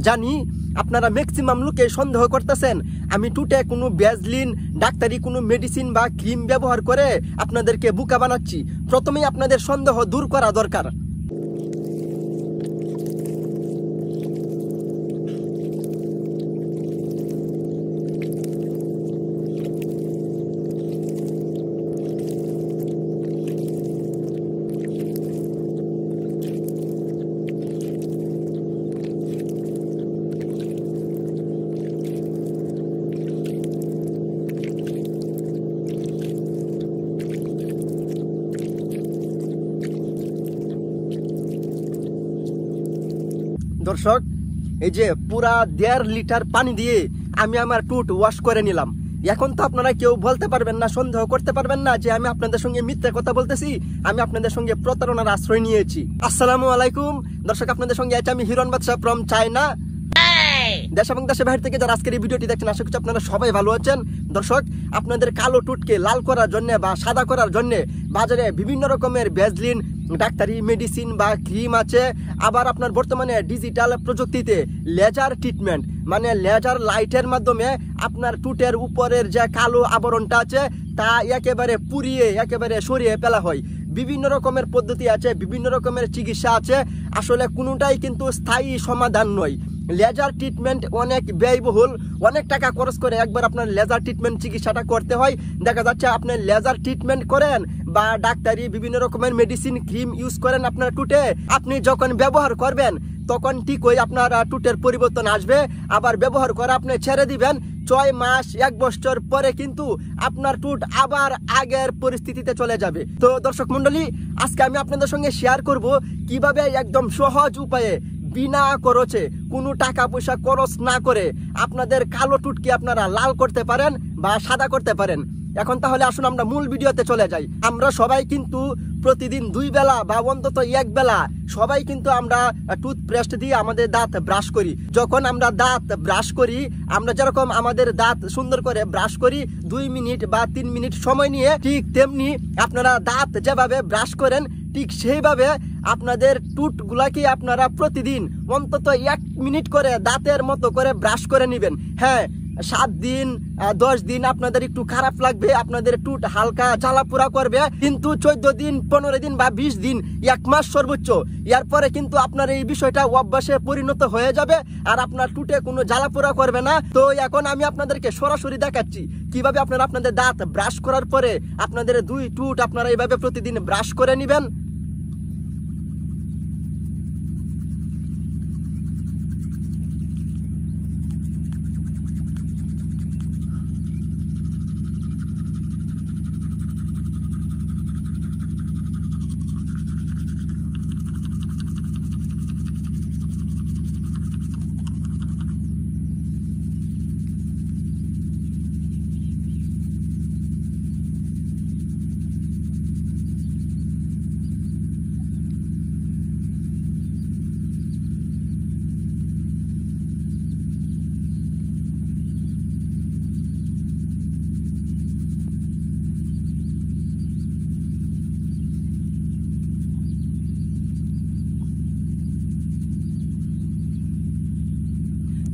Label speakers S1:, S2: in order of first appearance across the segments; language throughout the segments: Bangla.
S1: জানি আপনারা ম্যাক্সিমাম লোকে সন্দেহ করতেছেন আমি টুটে কোনো ভ্যাসলিন ডাক্তারি কোনো মেডিসিন বা ক্রিম ব্যবহার করে আপনাদেরকে বোকা বানাচ্ছি। প্রথমেই আপনাদের সন্দেহ দূর করা দরকার। দর্শক, এই যে পুরা 1.5 লিটার পানি দিয়ে আমি আমার টুট ওয়াশ করে নিলাম। এখন তো আপনারা কেউ বলতে পারবেন না, সন্দেহ করতে পারবেন না যে আমি আপনাদের সঙ্গে মিথ্যা কথা বলতেছি, আমি আপনাদের সঙ্গে প্রতারণার আশ্রয় নিয়েছি। আসসালামু আলাইকুম দর্শক, আপনাদের সঙ্গে আছি আমি হিরণ বাদশা ফ্রম চায়না। দেশ এবং দেশের বাইরে থেকে যারা আজকের এই ভিডিওটি দেখছেন, আশা করছি আপনারা সবাই ভালো আছেন। দর্শক, আপনাদের কালো টুটকে লাল করার জন্য বা সাদা করার জন্য বাজারে বিভিন্ন রকমের ভ্যাসলিন ডাক্তারি মেডিসিন বা ক্রিম আছে। আবার আপনার বর্তমানে ডিজিটাল প্রযুক্তিতে লেজার ট্রিটমেন্ট মানে লেজার লাইটের মাধ্যমে আপনার টুটের উপরের যে কালো আবরণটা আছে তা একেবারে পুড়িয়ে একেবারে সরিয়ে ফেলা হয়। বিভিন্ন রকমের পদ্ধতি আছে, বিভিন্ন রকমের চিকিৎসা আছে, আসলে কোনোটাই কিন্তু স্থায়ী সমাধান নয়। লেজার ট্রিটমেন্ট অনেক ব্যয়বহুল, অনেক টাকা খরচ করে একবার আপনার লেজার ট্রিটমেন্ট চিকিৎসাটা করতে হয়। দেখা যাচ্ছে আপনি লেজার ট্রিটমেন্ট করেন বা ডাক্তারি বিভিন্ন রকমের মেডিসিন ক্রিম ইউজ করেন আপনার টুটে, আপনি যখন ব্যবহার করবেন তখন ঠিকই আপনার টুটের পরিবর্তন আসবে। আবার ব্যবহার করে আপনি ছেড়ে দিবেন, 6 মাস 1 বছর পরে কিন্তু আপনার টুট আবার আগের পরিস্থিতিতে চলে যাবে। তো দর্শক মন্ডলী, আজকে আমি আপনাদের সঙ্গে শেয়ার করব কিভাবে একদম সহজ উপায়ে বিনা খরচে কোনো টাকা পয়সা খরচ না করে আপনাদের কালো টুটকে আপনারা লাল করতে পারেন বা সাদা করতে পারেন। এখন তাহলে আসুন আমরা মূল ভিডিওতে চলে যাই। আমরা সবাই কিন্তু প্রতিদিন 2 বেলা বা অন্তত 1 বেলা সবাই কিন্তু আমরা টুথপেস্ট দিয়ে আমাদের দাঁত ব্রাশ করি। যখন আমরা দাঁত ব্রাশ করি, আমরা যেরকম আমাদের দাঁত সুন্দর করে ব্রাশ করি 2 মিনিট বা 3 মিনিট সময় নিয়ে, ঠিক তেমনি আপনারা দাঁত যেভাবে ব্রাশ করেন ঠিক সেইভাবে আপনাদের টুথগুলাকে আপনারা প্রতিদিন অন্তত 1 মিনিট করে দাঁতের মতো করে ব্রাশ করে নেবেন। হ্যাঁ, 7 দিন 10 দিন আপনাদের একটু খারাপ লাগবে, আপনাদের টুট হালকা জ্বালাপোড়া করবে, কিন্তু 14 দিন 15 দিন বা 20 দিন 1 মাস সর্বোচ্চ, এরপরে কিন্তু আপনার এই বিষয়টা অভ্যাসে পরিণত হয়ে যাবে আর আপনার টুটে কোনো জ্বালাপোড়া করবে না। তো এখন আমি আপনাদেরকে সরাসরি দেখাচ্ছি কিভাবে আপনারা আপনাদের দাঁত ব্রাশ করার পরে আপনাদের 2 টুট আপনারা এইভাবে প্রতিদিন ব্রাশ করে নেবেন।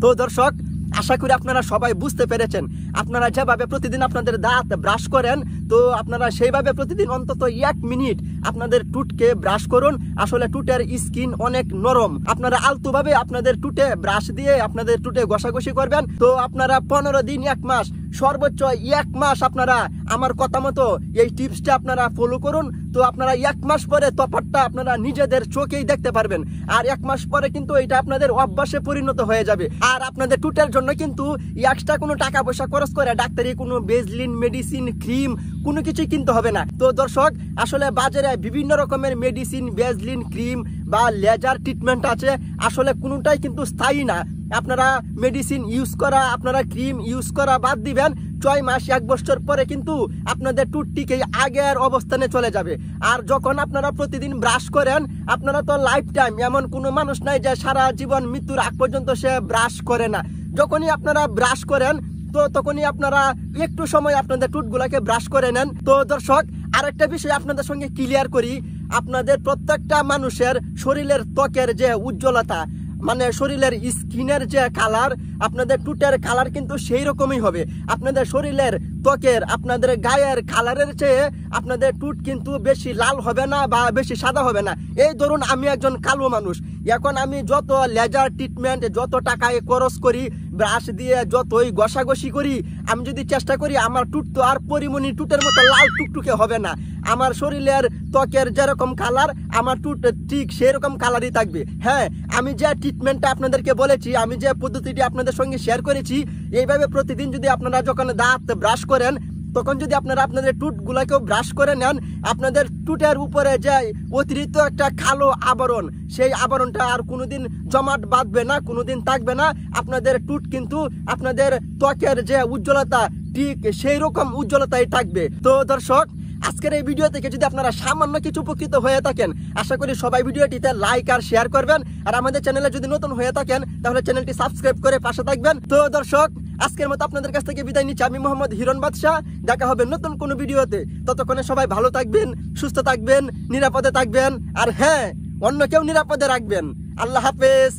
S1: তো দর্শক, আশা করি আপনারা সবাই বুঝতে পেরেছেন। আপনারা যেভাবে প্রতিদিন আপনাদের দাঁত ব্রাশ করেন, তো আপনারা সেইভাবে প্রতিদিন অন্তত 1 মিনিট আপনাদের টুটকে ব্রাশ করুন। আসলে টুটের স্কিন অনেক নরম, আপনারা আলতোভাবে আপনাদের টুটে ব্রাশ দিয়ে আপনাদের টুটে ঘষাঘষি করবেন। তো আপনারা 15 দিন 1 মাস সর্বোচ্চ 1 মাস আপনারা আমার কথা মতো এই টিপসটা আপনারা ফলো করুন। তো আপনারা 1 মাস পরে তফাৎটা আপনারা নিজেদের চোখেই দেখতে পারবেন। আর 1 মাস পরে কিন্তু এটা আপনাদের অভ্যাসে পরিণত হয়ে যাবে। আর আপনাদের টুটের জন্য কিন্তু এক্সট্রা কোনো টাকা পয়সা খরচ করে ডাক্তারি কোনো ভ্যাসলিন মেডিসিন ক্রিম কোনো কিছুই কিনতে হবে না। তো দর্শক, আসলে বাজারে বিভিন্ন রকমের মেডিসিন ভ্যাসলিন ক্রিম বা লেজার ট্রিটমেন্ট আছে, আসলে কোনোটাই কিন্তু স্থায়ী না। আপনারা মেডিসিন ইউজ করা, আপনারা ক্রিম ইউজ করা বাদ দিবেন, 6 মাস 1 বছর পরে কিন্তু আপনাদের টুটটিকে আগের অবস্থানে চলে যাবে। আর যখন আপনারা প্রতিদিন ব্রাশ করেন, আপনারা তো লাইফ টাইম, এমন কোনো মানুষ নাই যে সারা জীবন মৃত্যুর আগ পর্যন্ত সে ব্রাশ করে না। যখনই আপনারা ব্রাশ করেন তো তখনই আপনারা একটু সময় আপনাদের টুটগুলাকে ব্রাশ করে নেন। তো দর্শক, আরেকটা বিষয় আপনাদের সঙ্গে ক্লিয়ার করি, আপনাদের প্রত্যেকটা মানুষের শরীরের ত্বকের যে উজ্জ্বলতা মানে শরীরের স্কিনের যে কালার, আপনাদের টুটের কালার কিন্তু সেই রকমই হবে। আপনাদের শরীরের ত্বকের, আপনাদের গায়ের কালারের চেয়ে আপনাদের টুট কিন্তু বেশি লাল হবে না বা বেশি সাদা হবে না। এই ধরুন আমি একজন কালো মানুষ, এখন আমি যত লেজার ট্রিটমেন্ট, যত টাকায় খরচ করি, ব্রাশ দিয়ে যতই ঘষাঘষি করি, আমি যদি চেষ্টা করি আমার টুট তো আর পরিমণি টুটের মতো লাল টুকটুকে হবে না। আমার শরীরের ত্বকের যেরকম কালার, আমার টুট ঠিক সেরকম কালারই থাকবে। হ্যাঁ, আমি যে ট্রিটমেন্টটা আপনাদেরকে বলেছি, আমি যে পদ্ধতিটি আপনাদের সঙ্গে শেয়ার করেছি, এইভাবে প্রতিদিন যদি আপনারা যখন দাঁত ব্রাশ করেন, তখন যদি আপনারা আপনাদের টুটগুলোকেও ব্রাশ করে নেন, আপনাদের টুটের উপরে যে অতিরিক্ত একটা কালো আবরণ, সেই আবরণটা আর কোনোদিন জমাট বাঁধবে না, কোনোদিন থাকবে না। আপনাদের টুট কিন্তু আপনাদের ত্বকের যে উজ্জ্বলতা, ঠিক সেই রকম উজ্জ্বলতাই থাকবে। তো দর্শক, আজকের এই ভিডিও থেকে যদি আপনারা সামান্য কিছু উপকৃত হয়ে থাকেন, আশা করি সবাই ভিডিওটিতে লাইক আর শেয়ার করবেন। আর আমাদের চ্যানেলে যদি নতুন হয়ে থাকেন, তাহলে চ্যানেলটি সাবস্ক্রাইব করে পাশে থাকবেন। তো দর্শক, আজকের মতো আপনাদের কাছ থেকে বিদায় নিচ্ছি আমি মোহাম্মদ হিরণ বাদশা। দেখা হবে নতুন কোনো ভিডিওতে। ততক্ষণে সবাই ভালো থাকবেন, সুস্থ থাকবেন, নিরাপদে থাকবেন, আর হ্যাঁ, অন্য কেউ নিরাপদে রাখবেন। আল্লাহ হাফেজ।